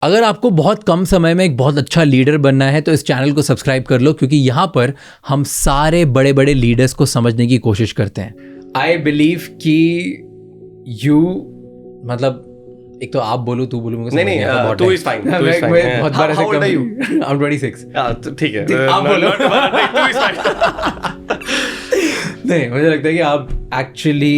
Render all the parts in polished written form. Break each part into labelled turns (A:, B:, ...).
A: अगर आपको बहुत कम समय में एक बहुत अच्छा लीडर बनना है तो इस चैनल को सब्सक्राइब कर लो, क्योंकि यहाँ पर हम सारे बड़े बड़े लीडर्स को समझने की कोशिश करते हैं। आई बिलीव कि यू मतलब एक तो आप बोलो, तू बोलो, मुझे
B: नहीं, तू इज फाइन, तू इज फाइन।
A: बहुत बार ऐसे
B: How old are you?
A: I'm 26।
B: ठीक है,
A: आप बोलो।
B: तू इज फाइन।
A: नहीं, मुझे लगता है कि आप एक्चुअली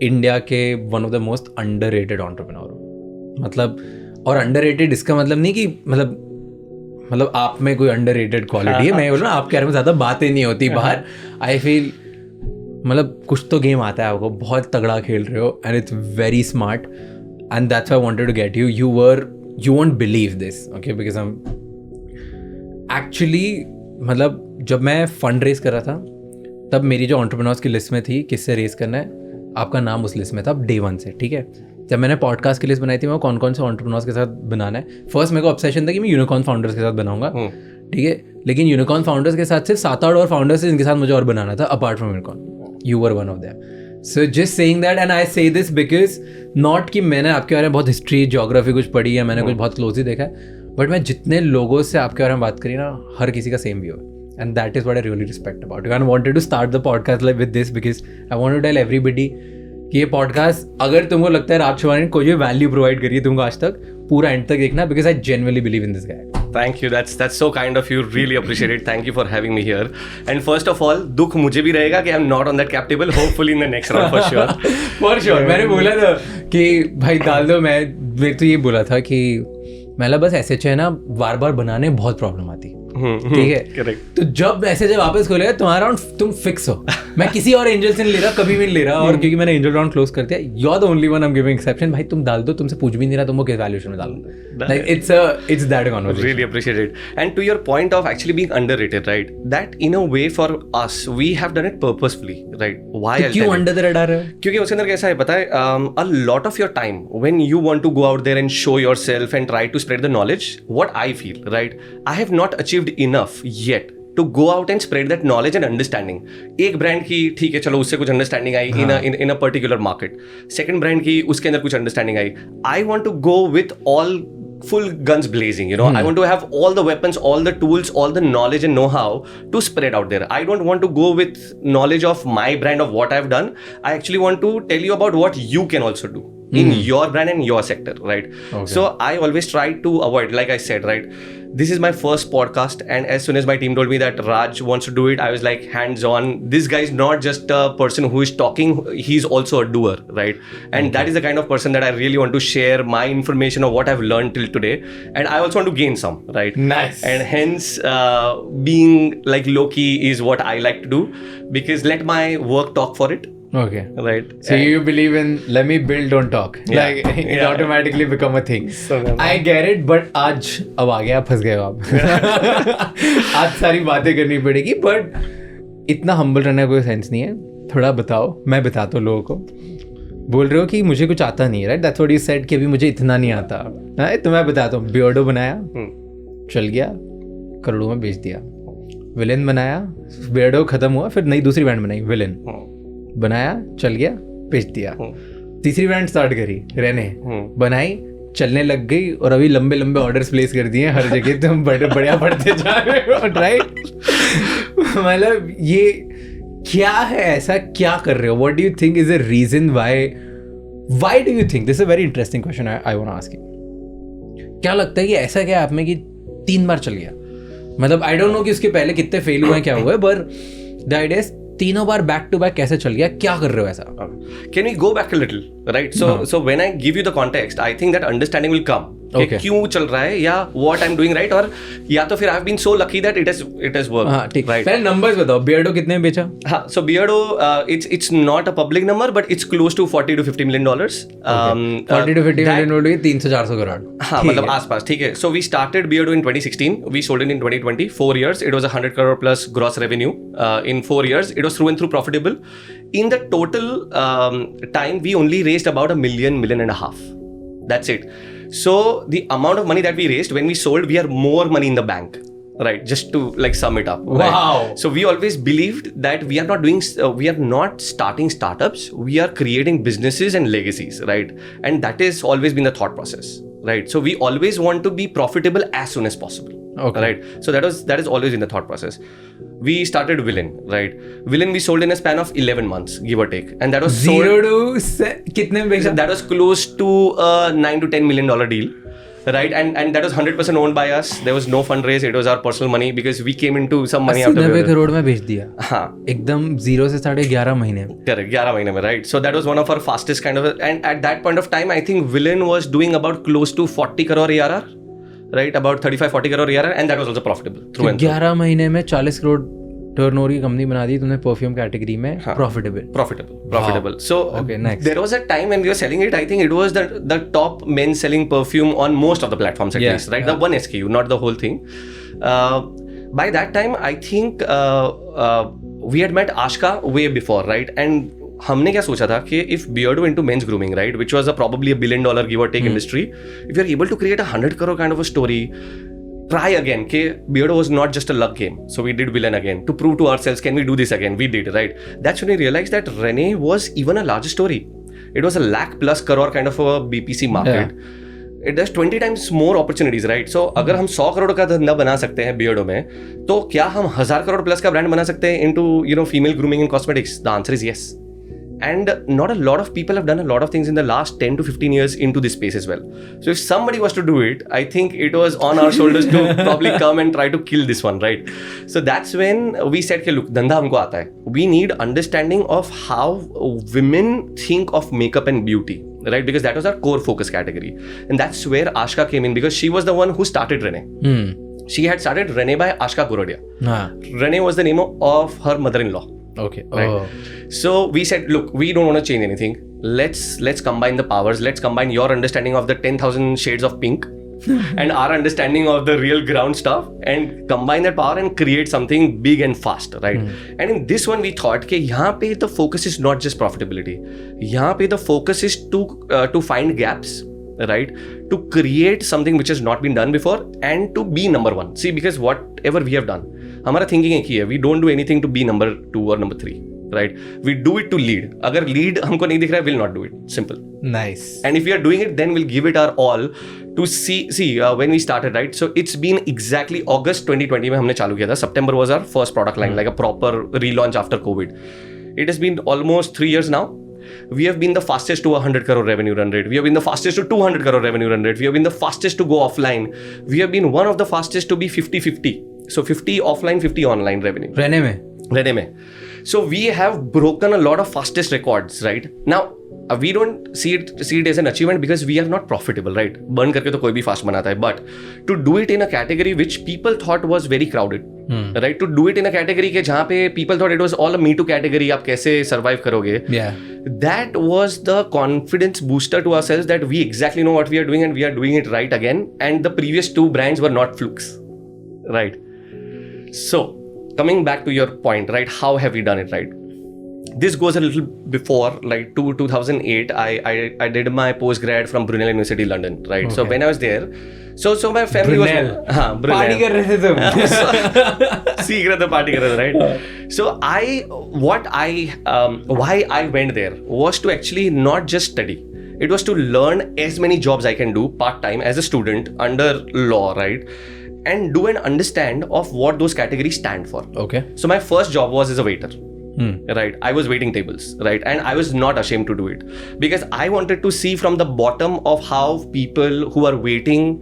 A: इंडिया के one of the most underrated entrepreneur हो। मतलब, और अंडररेटेड इसका मतलब नहीं कि मतलब आप में कोई अंडररेटेड क्वालिटी है, मैं बोल रहा हूँ आपके बारे में ज़्यादा बातें नहीं होती बाहर। आई फील मतलब कुछ तो गेम आता है आपको, बहुत तगड़ा खेल रहे हो and it's very smart and that's why I wanted to get you. You won't believe this, okay, because हम एक्चुअली मतलब जब मैं फंड रेज कर रहा था तब मेरी जो एंटरप्रेन्योर्स की लिस्ट में थी किससे रेज करना है, आपका नाम उस लिस्ट में था डे 1 से, ठीक है। जब मैंने पॉडकास्ट की लिस्ट बनाई थी मैं कौन कौन से एंटरप्रेन्योर्स के साथ बनाना है, फर्स्ट मेरे को ऑब्सेशन था कि मैं यूनिकॉर्न फाउंडर्स के साथ बनाऊंगा, ठीक है। लेकिन यूनिकॉर्न फाउंडर्स के साथ सिर्फ 7-8 और फाउंडर्स जिनके साथ मुझे और बनाना था apart from unicorn. You were one of them. So just saying that and I से दिस बिकॉज नॉट कि मैंने आपके बारे में बहुत हिस्ट्री ज्योग्राफी कुछ पढ़ी है, मैंने कुछ बहुत क्लोजली देखा है, बट मैं जितने लोगों से आपके बारे में बात करी ना, हर किसी का सेम व्यू है। And that is what I really respect about you. And I wanted to start the podcast like with this because I want to tell everybody कि ये podcast अगर तुमको लगता है राज शिवानी ने कोई भी वैल्यू प्रोवाइड करी है तुमको आज तक, पूरा एंड तक देखना because I genuinely believe in this guy.
B: Thank you. That's so kind of you. Really appreciate it. Thank you for having me here. And first of all, दुख मुझे भी रहेगा कि I'm not on that cap table. Hopefully in the next round for sure.
A: For sure. मैंने बोला था कि भाई डाल दो, मैं तो ये बोला था कि मैं बस SH है ना बार बार बनाने में बहुत प्रॉब्लम आती, ठीक है।
B: Correct.
A: तो जब ऐसे जब वापस खोलेगा तुम्हारा राउंड तुम फिक्स हो। मैं किसी और एंजल से नहीं ले रहा, कभी भी नहीं ले रहा, और क्योंकि मैंने एंजल राउंड क्लोज कर दिया, you are the only one I am giving exception. भाई तुम डाल दो, तुमसे पूछ भी नहीं रहा, तुमको किस वैल्यूएशन में डालो। Like it's that conversation.
B: Really appreciate it. And to your point of actually being underrated, right? That in a way for us, we have done it purposefully, right? Why?
A: तो क्यों अंडर द रडार है?
B: क्योंकि उसके अंदर कैसा है पता है, a lot of your time when you want to go out there and show yourself and try to spread the knowledge, what I feel, right? I have not achieved enough yet to go out and spread that knowledge and understanding. एक brand की ठीक है चलो उससे कुछ understanding I in a particular market. Second brand की उसके अंदर कुछ understanding I. I want to go with all full guns blazing, you know. I want to have all the weapons, all the tools, all the knowledge and know-how to spread out there. I don't want to go with knowledge of my brand of what I've done. I actually want to tell you about what you can also do in your brand and your sector, right? Okay. So I always try to avoid, like I said, right? This is my first podcast, and as soon as my team told me that Raj wants to do it, I was like hands on. This guy is not just a person who is talking, he's also a doer, right? And that is the kind of person that I really want to share my information of what I've learned till today, and I also want to gain some, right?
A: Nice.
B: And hence being like low-key is what I like to do, because let my work talk for it.
A: Okay.
B: Right.
A: So you believe in let me build, don't talk.
B: Yeah.
A: Like it
B: Yeah.
A: automatically become a thing.
B: So,
A: I get it, but आज अब आ गया, फंस गए हो आप। आज सारी बातें करनी पड़ेगी, but इतना हम्बल रहने का कोई सेंस नहीं है। थोड़ा बताओ, मैं बताता हूँ लोगों को। बोल रहे हो कि मुझे कुछ आता नहीं है, right? That's what you said कि अभी मुझे इतना नहीं आता। हाँ, तो मैं बताता हूँ। बियर्डो बनाया, चल गया, करोड़ों में बेच दिया। विलेन बनाया, बियर्डो खत्म हुआ, फिर नई दूसरी ब्रांड बनाई, विलेन बनाया, चल गया, बेच दिया। तीसरी ब्रांड स्टार्ट करी, रहने बनाई, चलने लग गई, और अभी लंबे लंबे ऑर्डर्स प्लेस कर दिए हर जगह। तुम बढ़िया बढ़ते जा रहे हो, राइट? मतलब ये क्या है, ऐसा क्या कर रहे हो? What do you think is the reason why do you think? This is a very interesting question I want to ask you. क्या लगता है कि ऐसा क्या है आप में कि 3 बार चल गया? मतलब आई डोंट नो कि उसके पहले कितने फेल हुए, क्या हुआ है, पर द आइडिया इज तीनों बार बैक टू बैक कैसे चल गया? क्या कर रहे हो ऐसा?
B: Can we go back a little, right? So when I give you the context, I think that understanding will come.
A: Okay.
B: क्यों चल रहा है, या what I'm doing right, और या तो फिर I've been so lucky that it has worked.
A: हाँ, ठीक।
B: Right.
A: पहले नंबर्स बताओ, बियर्डो कितने में बेचा?
B: हाँ, so Beardo, it's not a public number, but it's close to $40 to $50 million.
A: 40 to 50 million बोल 300-400 करोड़।
B: हाँ, मतलब आसपास, ठीक है। So we started Beardo in 2016. We sold it in 2020. 4 years, it was 100 crore plus gross revenue. In 4 years, it was through and through profitable. In the total time, we only raised about $1 million and a half. That's it. So the amount of money that we raised when we sold, we are more money in the bank, right? Just to like sum it up.
A: Wow.
B: Right? So we always believed that we are not starting startups. We are creating businesses and legacies, right? And that has always been the thought process, right? So we always want to be profitable as soon as possible.
A: Okay.
B: Right. So that is always in the thought process. We started Villain, right? Villain we sold in a span of 11 months, give or take, and that was
A: Zero to कितने में बेचा?
B: that was close to a $9 to $10 million deal, right? And that was 100% owned by us. There was no fundraise. It was our personal money because we came into some money after.
A: 80-90 crore में बेच दिया.
B: हाँ.
A: एकदम 0 से 11.5 महीने में.
B: Correct, 11 महीने में, right? So that was one of our fastest kind of, and at that point of time, I think Villain was doing about close to 40 crore ARR, right? About 35-40 crore ARR, and that was also profitable through and through.
A: 11 महीने में 40 crore turnover की company बना दी तुमने perfume category में.
B: Profitable. So
A: okay, next.
B: There was a time when we were selling it. I think it was the top men selling perfume on most of the platforms at least, right? The one SKU, not the whole thing. By that time, I think we had met Ashka way before, right? And हमने क्या सोचा था कि if Beardo into men's grooming, right, which was probably a $1 billion give or take industry, if you're able to create a 100 crore kind of a story, try again. Ke Beardo was not just a luck game, so we did Villain again to prove to ourselves, can we do this again? We did, right? That's when we realized that Rene was even a larger story. It was a lakh+ crore kind of a BPC market. There's 20 times more opportunities, right? So अगर हम 100 करोड़ का धंधा बना सकते हैं Beardo में, तो क्या हम 1000 करोड़ प्लस का ब्रांड बना सकते हैं into female grooming and cosmetics? The answer is yes. And not a lot of people have done a lot of things in the last 10 to 15 years into this space as well. So if somebody was to do it, I think it was on our shoulders to probably come and try to kill this one, right? So that's when we said, look, धंधा हमको आता है. We need understanding of how women think of makeup and beauty, right? Because that was our core focus category. And that's where Ashka came in, because she was the one who started Rene. She had started Rene by Ashka Kurodia. Rene was the name of her mother-in-law.
A: Okay.
B: Right. So we said, look, we don't want to change anything. Let's combine the powers. Let's combine your understanding of the 10,000 shades of pink and our understanding of the real ground stuff, and combine that power and create something big and fast, right? And in this one, we thought that यहाँ पे the focus is not just profitability. यहाँ पे the focus is to find gaps, right? To create something which has not been done before and to be number one. See, because whatever we have done, हमारा thinking एक ही है. We don't do anything to be number 2 or number 3, right? We do it to lead. अगर lead हमको नहीं दिख रहा है, we'll not do it. Simple.
A: Nice.
B: And if we are doing it, then we'll give it our all to see when we started, right? So it's been exactly August 2020 में हमने चालू किया था. September was our first product line, like a proper relaunch after COVID. It has been almost 3 years now. We have been the fastest to 100 crore revenue run rate. We have been the fastest to 200 crore revenue run rate. We have been the fastest to go offline. We have been one of the fastest to be 50-50. So 50 offline, 50 online revenue. Rene mein. So we have broken a lot of fastest records, right? Now, we don't see it as an achievement because we are not profitable, right? Burn करके तो कोई भी fast बनाता है. But to do it in a category which people thought was very crowded, right? To do it in a category के जहाँ पे people thought it was all a Me Too category, आप कैसे survive करोगे?
A: Yeah.
B: That was the confidence booster to ourselves that we exactly know what we are doing and we are doing it right again. And the previous 2 brands were not flukes, right? So, coming back to your point, right? How have we done it, right? This goes a little before, like 2008. I did my postgrad from Brunel University, London, right? Okay. So when I was there, so my family
A: Brunel.
B: was Brunel.
A: Party कर रहे थे तुम.
B: Secret party कर रहे थे, right? So why I went there was to actually not just study. It was to learn as many jobs I can do part-time as a student under law, right? And do and understand of what those categories stand for.
A: Okay.
B: So my first job was as a waiter. Right. I was waiting tables, right? And I was not ashamed to do it because I wanted to see from the bottom of how people who are waiting,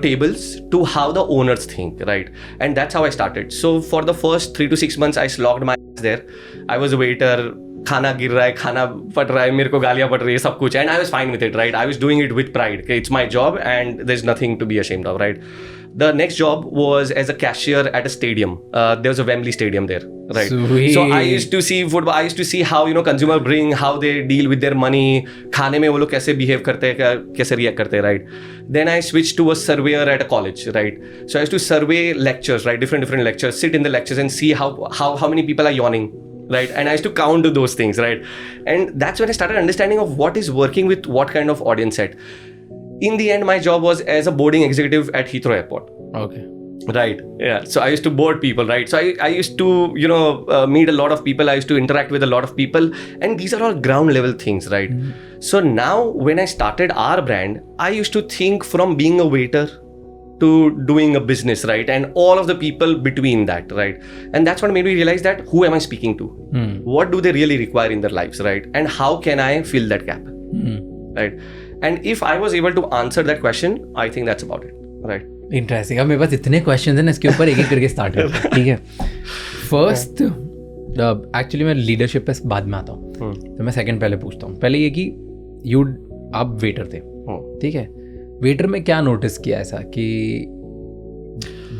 B: tables to how the owners think, right? And that's how I started. So for the first 3 to 6 months, I slogged my ass there. I was a waiter. खाना गिर रहा है, खाना फट रहा है, मेरे को गालियाँ पड़ रही है, सब कुछ. And I was fine with it, right? I was doing it with pride. Okay, it's my job and there's nothing to be ashamed of, right? The next job was as a cashier at a stadium. There was a Wembley Stadium there, right?
A: Sweet.
B: So I used to see football. I used to see how consumer bring, how they deal with their money. खाने में वो लोग कैसे behave करते हैं, कैसे react करते हैं, right? Then I switched to a surveyor at a college, right? So I used to survey lectures, right? Different lectures. Sit in the lectures and see how many people are yawning. Right, and I used to count those things, right? And that's when I started understanding of what is working with what kind of audience set. In the end, my job was as a boarding executive at Heathrow Airport.
A: Okay.
B: Right. Yeah. So I used to board people, right? So I used to, meet a lot of people. I used to interact with a lot of people. And these are all ground level things, right? So now when I started our brand, I used to think from being a waiter to doing a business, right? And all of the people between that, right? And that's what made me realize that who am I speaking to? What do they really require in their lives, right? And how can I fill that gap, right? And if I was able to answer that question, I think that's about it, right?
A: Interesting. अब मेरे पास इतने question हैं ना, इसके ऊपर एक एक करके स्टार्ट करते हैं. ठीक है. फर्स्ट एक्चुअली मैं लीडरशिप पे बाद में आता हूँ, तो मैं सेकंड पहले पूछता हूँ. पहले ये कि आप वेटर थे, ठीक है. वेटर में क्या नोटिस किया ऐसा कि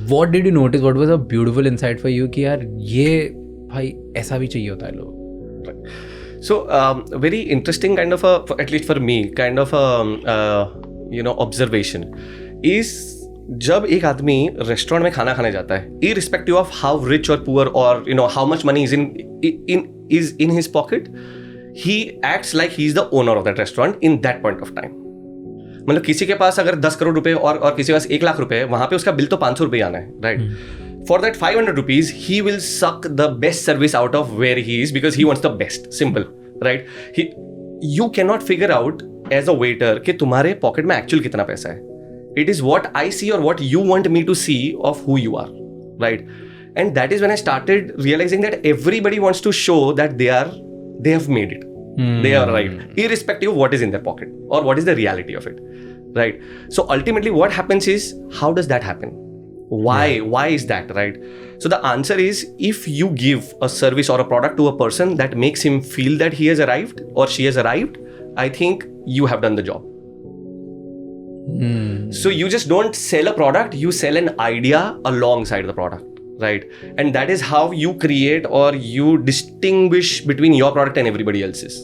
A: what did you notice, what was a beautiful insight for you कि यार ये भाई ऐसा भी चाहिए होता है लोग.
B: So very interesting kind of at least for me, kind of observation is जब एक आदमी रेस्टोरेंट में खाना खाने जाता है, irrespective of how rich or poor or how much money is in his pocket, he acts like he is the owner of that restaurant in that point of time. मतलब किसी के पास अगर 10 करोड़ रुपए और किसी के पास 1 लाख रुपए, वहां पे उसका बिल तो 500 रुपए आना है, right? For that 500 rupees, he will suck the best service out of where he is because he wants the best. Simple, right? You cannot figure out as a waiter कि तुम्हारे पॉकेट में actual कितना पैसा है. It is what I see or what you want me to see of who you are, right? And that is when I started realizing that everybody wants to show that they have made it. They are right, irrespective of what is in their pocket or what is the reality of it, right? So ultimately what happens is, how does that happen? Why is that, right? So the answer is, if you give a service or a product to a person that makes him feel that he has arrived or she has arrived, I think you have done the job. So you just don't sell a product, you sell an idea alongside the product, right? And that is how you create or you distinguish between your product and everybody else's.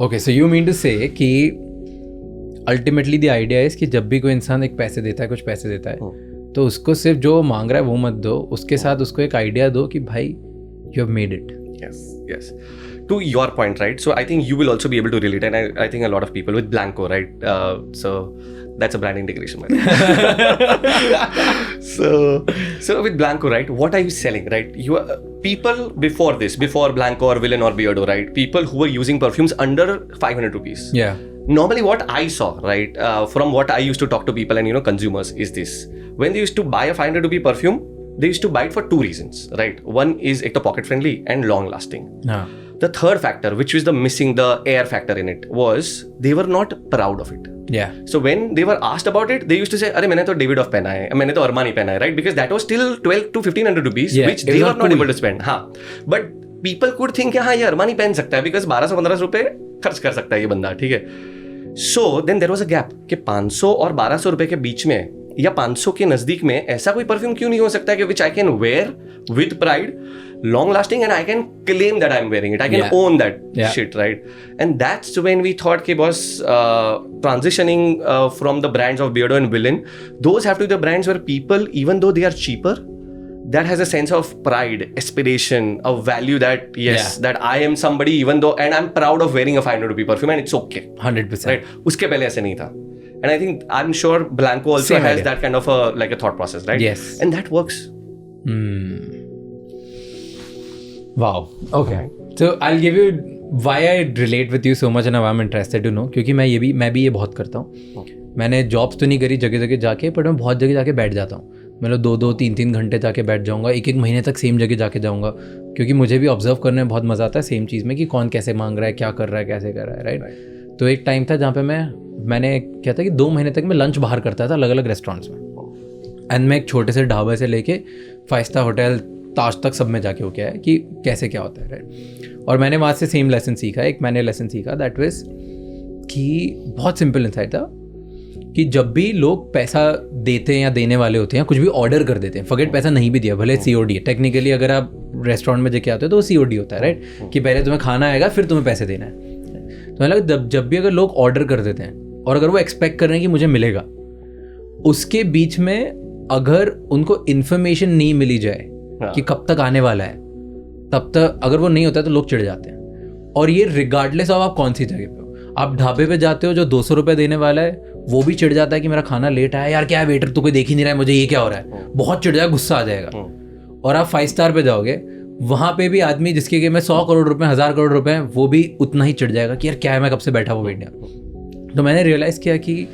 A: Okay, so you mean to say कि ultimately the idea is कि जब भी कोई इंसान एक पैसे देता है, कुछ पैसे देता है, तो उसको सिर्फ जो मांग रहा है वो मत दो, उसके साथ उसको एक आइडिया दो कि भाई you have made it.
B: Yes. To your point, right? So I think you will also be able to relate, and I think a lot of people with Blanco, right? So that's a brand integration, right? So with Blanco, right? What are you selling, right? You are people before Blanco or Villain or Beardo, right? People who were using perfumes under 500 rupees.
A: Yeah.
B: Normally what I saw, right, from what I used to talk to people and consumers is this: when they used to buy a 500 rupee perfume, they used to buy it for 2 reasons, right? One is pocket friendly and long lasting. The third factor, which was the air factor in it, was they were not proud of it.
A: Yeah.
B: So when they were asked about it, they used to say, "Arey, मैंने तो Davidoff पहना है, मैंने तो Armani पहना है," right? Because that was still 12 to 1500 rupees, which they were not able to spend. हाँ, but people could think कि हाँ ये Armani पहन सकता है because 1200-1500 रुपए खर्च कर सकता है ये बंदा, ठीक है? So then there was a gap कि 500 और 1200 रुपए के बीच में या 500 के नजदीक में ऐसा कोई परफ्यूम क्यों नहीं हो सकता है कि which I can wear with pride, long lasting, and I can claim that I'm wearing it. I can own that shit, right? And that's when we thought कि boss, transitioning from the brands of Beardo and Villain, those have to be the brands where people, even though they are cheaper, that has a sense of pride, aspiration, a value that that I am somebody, even though, and I'm proud of wearing a 500 rupee perfume, and it's okay.
A: 100%.
B: Right? उसके पहले ऐसे नहीं था. And I think, I'm sure Blanco also
A: Same
B: has
A: idea.
B: that kind of a thought process, right?
A: Yes.
B: And that works.
A: Wow. Okay. So I'll give you why I relate with you so much and why I'm interested to know. क्योंकि मैं भी ये बहुत करता हूँ. मैंने jobs तो नहीं करी जगह जगह जाके, पर मैं बहुत जगह जाके बैठ जाता हूँ. मतलब 2-2, 3-3 घंटे जाके बैठ जाऊँगा, 1-1 महीने तक सेम जगह जाके जाऊँगा, क्योंकि मुझे भी ऑब्जर्व करने में बहुत मज़ा आता है सेम चीज़ में कि कौन कैसे मांग रहा है, क्या कर रहा है, कैसे कर रहा है, राइट? तो एक टाइम था जहाँ पे मैंने क्या था कि 2 महीने तक मैं लंच बाहर करता था अलग अलग रेस्टोरेंट्स में. एंड मैं एक छोटे से ढाबे से लेके 5 स्टार होटल, ताज तक सब में जाके हो गया है कि कैसे क्या होता है, राइट? और मैंने वहाँ से सेम लेसन सीखा. एक मैंने लेसन सीखा दैट वाज कि बहुत सिंपल इनसाइट था कि जब भी लोग पैसा देते हैं या देने वाले होते हैं, कुछ भी ऑर्डर कर देते हैं, फॉरगेट पैसा नहीं भी दिया, भले COD है, टेक्निकली अगर आप रेस्टोरेंट में जाके आते हो तो वो COD होता है, राइट? कि पहले तुम्हें खाना आएगा फिर तुम्हें पैसे देना है. तो मतलब जब भी अगर लोग ऑर्डर कर देते हैं और अगर वो एक्सपेक्ट कर रहे हैं कि मुझे मिलेगा, उसके बीच में अगर उनको इन्फॉर्मेशन नहीं मिली जाए कि कब तक आने वाला है, तब तक अगर वो नहीं होता है तो लोग चिढ़ जाते हैं. और ये रिगार्डलेस ऑफ आप कौन सी जगह पे हो. आप ढाबे पे जाते हो, जो 200 रुपये देने वाला है वो भी चिढ़ जाता है कि मेरा खाना लेट आया, यार क्या है वेटर, तू कोई देख ही नहीं रहा है मुझे, ये क्या हो रहा है, बहुत चिढ़ जाएगा, गुस्सा आ जाएगा। और आप 5 स्टार पे जाओगे, वहाँ पे भी आदमी जिसके कि मैं 100 करोड़ रुपए 1000 करोड़ रुपए हैं, वो भी उतना ही चिढ़ जाएगा कि यार क्या है, मैं कब से बैठा हुआ वेट यार। तो मैंने रियलाइज़ किया कि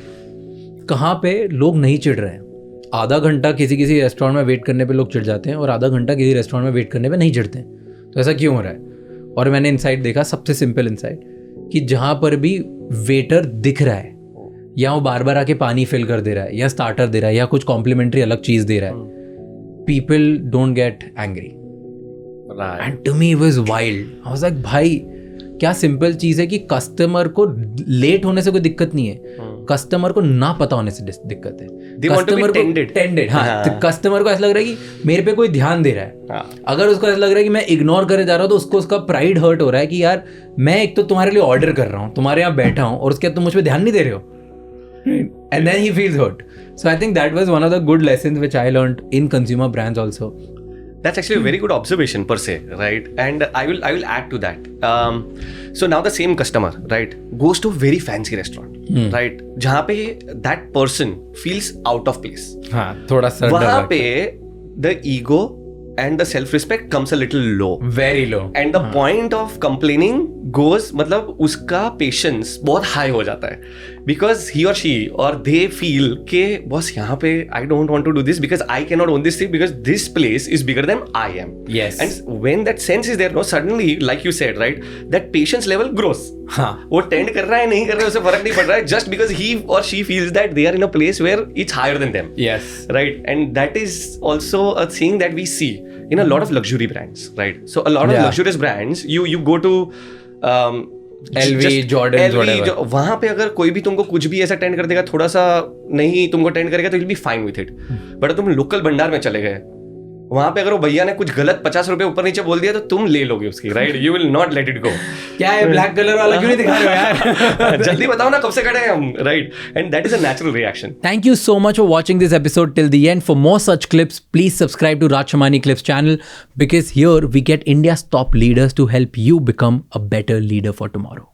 A: कहाँ पे लोग नहीं चिढ़ रहे हैं। आधा घंटा किसी रेस्टोरेंट में वेट करने पे लोग चिढ़ जाते हैं और आधा घंटा किसी रेस्टोरेंट में वेट करने पे नहीं चिढ़ते हैं। तो ऐसा क्यों हो रहा है? और मैंने इनसाइट देखा, सबसे सिंपल इनसाइट, कि जहाँ पर भी वेटर दिख रहा है, या वो बार बार आके पानी फिल कर दे रहा है, या स्टार्टर दे रहा है, या कुछ कॉम्प्लीमेंट्री अलग चीज़ दे रहा है, people don't get angry. And to me it was wild. I was like भाई क्या सिंपल चीज़ है कि कस्टमर को लेट होने से कोई दिक्कत नहीं है, कस्टमर को ना पता होने से दिक्कत है। कस्टमर को टेंडेड, हाँ, कस्टमर को ऐसा लग रहा है कि मेरे पे कोई ध्यान दे रहा है। अगर उसको ऐसा लग रहा है कि मैं इग्नोर करे जा रहा हूँ, तो उसको उसका प्राइड हर्ट हो रहा है कि यार मैं एक तो तुम्हारे लिए ऑर्डर कर रहा हूँ, तुम्हारे यहाँ बैठा हूँ, और उसके बाद तुम मुझ पर ध्यान नहीं दे रहे हो, and then he feels hurt. So I think that was one of the good lessons which I learned in consumer brands also.
B: That's actually a very good observation per se, right? And I will add to that. So now the same customer, right, goes to a very fancy restaurant, right? जहाँ पे that person feels out of place.
A: हाँ, थोड़ा सा
B: वहाँ पे the ego and the self-respect comes a little low.
A: Very low.
B: And the point of complaining goes, मतलब उसका patience बहुत high हो जाता है, because he or she or they feel कि बॉस यहाँ पे I don't want to do this because I cannot own this thing because this place is bigger than I am.
A: Yes.
B: And when that sense is there, no, suddenly like you said, right, that patience level grows.
A: हाँ,
B: वो tend कर रहा है नहीं कर रहा है उसे फर्क नहीं पड़ रहा है, just because he or she feels that they are in a place where it's higher than them.
A: yes,
B: Right, and that is also a thing that we see in a lot of luxury brands, right? So a lot of luxurious brands, you go to
A: LV, Jordan, whatever.
B: वहाँ पे अगर कोई भी तुमको कुछ भी ऐसा tend कर देगा, थोड़ा सा नहीं तुमको टेंड करेगा, तो you'll be fine with it. But तुम लोकल भंडार में चले गए, वहां पे अगर वो भैया ने कुछ गलत 50 रुपए ऊपर नीचे बोल दिया तो तुम ले लोगे उसकी, right? You will not let it go.
A: क्या है ब्लैक कलर वाला क्यों नहीं दिखा रहे हो यार?
B: जल्दी बताओ ना कब से खड़े हैं हम, right? And that is a natural reaction.
A: Thank you so much for watching this episode till the end. For more such clips, please subscribe to Raj Shamani Clips channel, because here we get India's top leaders to help you become a better leader for tomorrow.